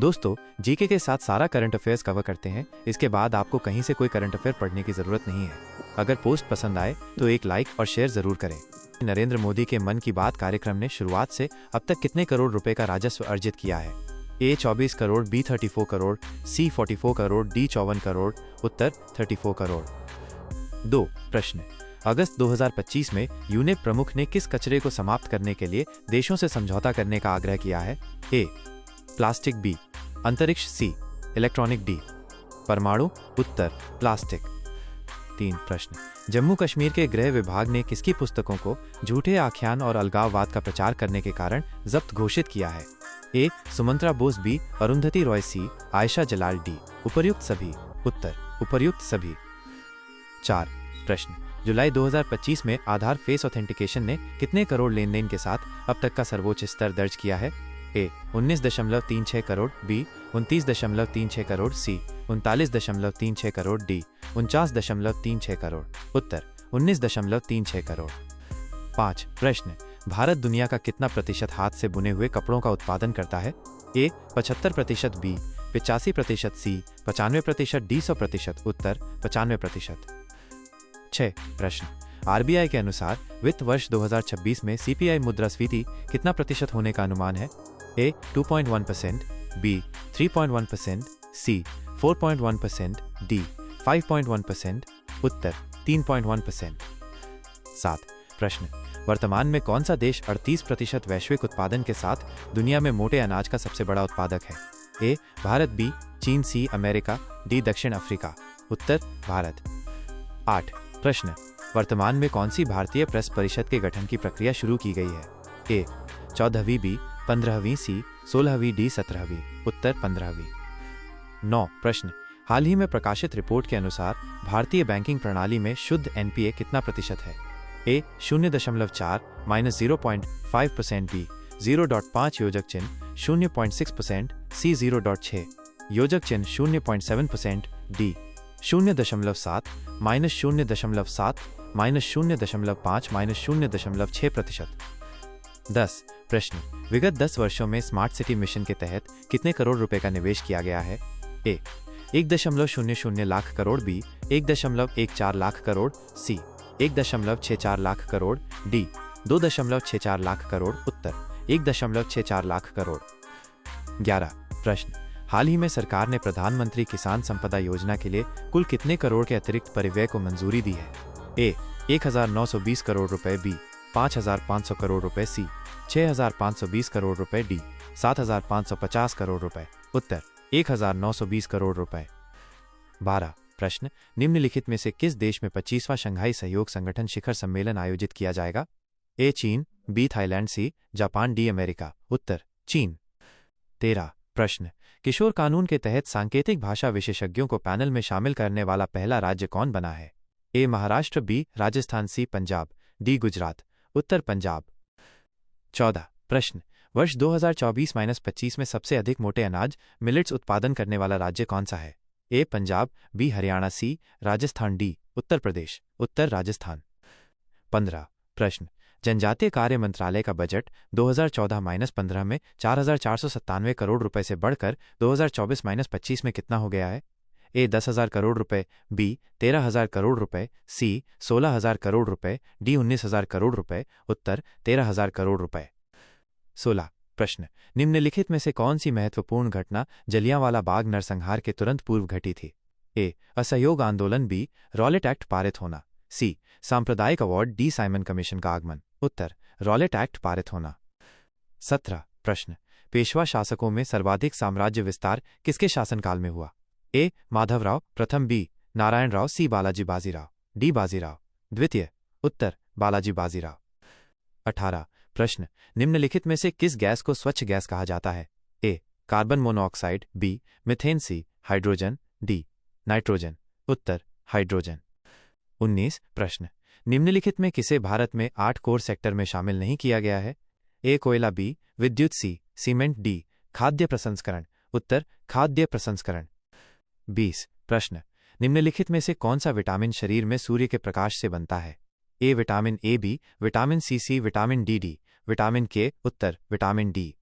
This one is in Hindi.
दोस्तों, जीके के साथ सारा करंट अफेयर्स कवर करते हैं। इसके बाद आपको कहीं से कोई करंट अफेयर पढ़ने की जरूरत नहीं है। अगर पोस्ट पसंद आए तो एक लाइक और शेयर जरूर करें। नरेंद्र मोदी के मन की बात कार्यक्रम ने शुरुआत से अब तक कितने करोड़ रुपए का राजस्व अर्जित किया है? ए 24 करोड़, बी 34 करोड़, सी 44 करोड़, डी 54 करोड़। उत्तर 34 करोड़। 2 प्रश्न। अगस्त 2025 में यूनेप प्रमुख ने किस कचरे को समाप्त करने के लिए देशों से समझौता करने का आग्रह किया है? ए प्लास्टिक, बी अंतरिक्ष, सी इलेक्ट्रॉनिक, डी परमाणु। उत्तर प्लास्टिक। 3 प्रश्न। जम्मू कश्मीर के गृह विभाग ने किसकी पुस्तकों को झूठे आख्यान और अलगाववाद का प्रचार करने के कारण जब्त घोषित किया है? ए सुमंत्रा बोस, बी अरुंधति रॉय, सी आयशा जलाल, डी उपर्युक्त सभी। उत्तर उपर्युक्त सभी। 4 प्रश्न। जुलाई 2025 में आधार फेस ऑथेंटिकेशन ने कितने करोड़ लेन देन के साथ अब तक का सर्वोच्च स्तर दर्ज किया है? ए 19.36 करोड़, बी 29.36 करोड़, सी 39.36 करोड़, डी 49.36 करोड़। उत्तर 19.36 करोड़। 5 प्रश्न। भारत दुनिया का कितना प्रतिशत हाथ से बुने हुए कपड़ों का उत्पादन करता है? ए 75%, बी 85%, सी 95%, डी 100%। उत्तर 95%। 6 प्रश्न। आरबीआई के अनुसार वित्त वर्ष 2026 में सीपीआई मुद्रास्फीति कितना प्रतिशत होने का अनुमान है? ए 2.1%, बी 3.1%, सी 4.1%, डी 5.1%। उत्तर 3.1%। 7 प्रश्न। वर्तमान में कौन सा देश 38% वैश्विक उत्पादन के साथ दुनिया में मोटे अनाज का सबसे बड़ा उत्पादक है? ए भारत, बी चीन, सी अमेरिका, डी दक्षिण अफ्रीका। उत्तर भारत। 8 प्रश्न। वर्तमान में कौन सी भारतीय प्रेस परिषद के गठन की प्रक्रिया शुरू की गई है? ए 14वीं, बी 15वीं, सी 16वीं, डी 17वीं। उत्तर 15वीं। 9 प्रश्न। हाल ही में प्रकाशित रिपोर्ट के अनुसार भारतीय बैंकिंग प्रणाली में शुद्ध एनपीए कितना प्रतिशत है? ए 0.4 -0.5%, बी 0.5 योजक चिन्ह 0.6%, सी 0.6 योजक चिन्ह 0.7%, डी 0.7 -0.7 -0.5 -0.6%। 10 प्रश्न। विगत 10 वर्षों में स्मार्ट सिटी मिशन के तहत कितने करोड़ रुपए का निवेश किया गया है? ए 1.00 लाख करोड़, बी 1.14 लाख करोड़, सी 1.64 लाख करोड़, डी 2.64 लाख करोड़। उत्तर 1.64 लाख करोड़। 11 प्रश्न। हाल ही में सरकार ने प्रधानमंत्री किसान संपदा योजना के लिए कुल कितने करोड़ के अतिरिक्त परिव्यय को मंजूरी दी है? ए 1920 करोड़ रुपए, बी 5500 करोड़ रुपए, सी 6520 करोड़ रुपए, डी 7550 करोड़ रुपए। उत्तर 1920 करोड़ रुपए। 12 प्रश्न। निम्नलिखित में से किस देश में 25वां शंघाई सहयोग संगठन शिखर सम्मेलन आयोजित किया जाएगा? ए चीन, B Thailand, C Japan, D America. उत्तर चीन। 13 प्रश्न। किशोर कानून के तहत सांकेतिक भाषा विशेषज्ञों को पैनल में शामिल करने वाला पहला राज्य कौन बना है? ए महाराष्ट्र, बी राजस्थान, सी पंजाब, डी गुजरात। उत्तर पंजाब। 14 प्रश्न। वर्ष 2024-25 में सबसे अधिक मोटे अनाज मिलेट्स उत्पादन करने वाला राज्य कौन सा है? ए पंजाब, बी हरियाणा, सी राजस्थान, डी उत्तर प्रदेश। उत्तर राजस्थान। 15 प्रश्न। जनजातीय कार्य मंत्रालय का बजट 2014-15 में 4497 करोड़ रुपए से बढ़कर 2024-25 में कितना हो गया है? ए 10,000 करोड़ रुपए, बी 13,000 करोड़ रुपए, सी 16,000 करोड़ रुपए, डी 19,000 करोड़ रुपए। उत्तर 13,000 करोड़ रुपए। 16 प्रश्न। निम्नलिखित में से कौन सी महत्वपूर्ण घटना जलियांवाला बाग नरसंहार के तुरंत पूर्व घटी थी? ए असहयोग आंदोलन, बी रॉलेट एक्ट पारित होना, सी सांप्रदायिक अवार्ड, डी साइमन कमीशन का आगमन। उत्तर रॉलेट एक्ट पारित होना। 17 प्रश्न। पेशवा शासकों में सर्वाधिक साम्राज्य विस्तार किसके शासनकाल में हुआ? ए माधवराव प्रथम, बी नारायण राव, सी बालाजी बाजीराव, डी बाजीराव द्वितीय। उत्तर बालाजी बाजीराव। 18 प्रश्न। निम्नलिखित में से किस गैस को स्वच्छ गैस कहा जाता है? ए carbon monoxide, B methane, C hydrogen, D nitrogen. उत्तर हाइड्रोजन। 19 प्रश्न। निम्नलिखित में किसे भारत में 8 कोर सेक्टर में शामिल नहीं किया गया है? ए कोयला, बी विद्युत, सी सीमेंट, डी खाद्य प्रसंस्करण। उत्तर खाद्य प्रसंस्करण। 20 प्रश्न। निम्नलिखित में से कौन सा विटामिन शरीर में सूर्य के प्रकाश से बनता है? A vitamin A, B vitamin C, C vitamin D, D vitamin K. उत्तर विटामिन डी।